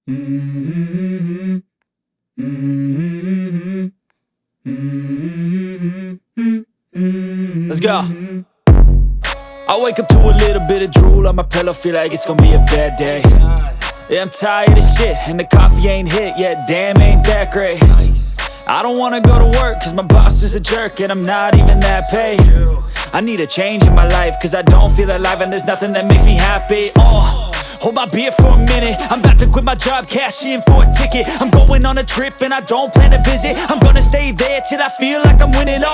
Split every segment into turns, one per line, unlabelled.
Mm-hmm. Mm-hmm. Mm-hmm. Let's go. I wake up to a little bit of drool on my pillow, feel like it's gonna be a bad day. Yeah, I'm tired of shit, and the coffee ain't hit yet, damn, ain't that great. I don't wanna go to work, cause my boss is a jerk, and I'm not even that paid. I need a change in my life, cause I don't feel alive, and there's nothing that makes me happy. Hold my beer for a minute, I'm about to quit my job, cash in for a ticket. I'm going on a trip and I don't plan to visit. I'm gonna stay there till I feel like I'm winning,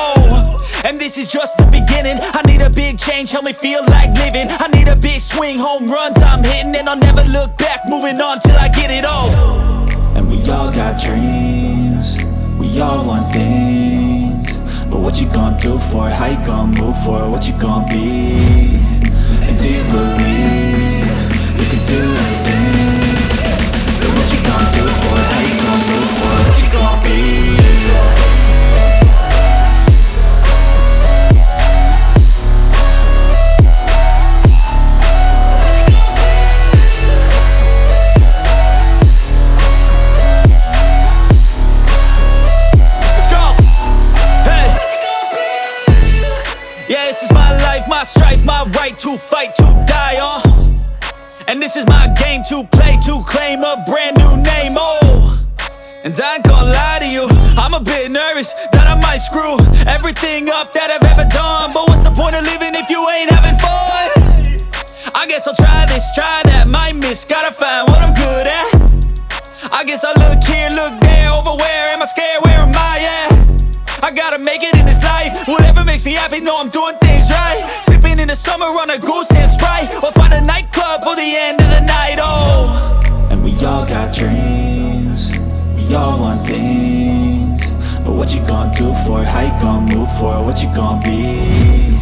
and this is just the beginning. I need a big change, help me feel like living. I need a big swing, home runs I'm hitting, and I'll never look back, moving on till I get it all. And we all got dreams, we all want things, but what you gonna do for it? How you gonna move for it? What you gonna be? And do you believe you can do anything? But what you gonna do for it? How you gonna move for it? What you gonna be? Yeah, this is my life, my strife, my right to fight, to die on. And this is my game to play, to claim a brand new name, And I ain't gonna lie to you, I'm a bit nervous that I might screw everything up that I've ever done. But what's the point of living if you ain't having fun? I guess I'll try this, try that, might miss, gotta find what I'm good at. I guess I look here, look there, over where am I scared, where am I at? I gotta make it in this life, whatever makes me happy, know I'm doing things right. Sipping in the summer on a goose and Sprite, or find a nightclub for the end of the night, And we all got dreams, we all want things, but what you gonna do for it? How you gonna move for it? What you gonna be?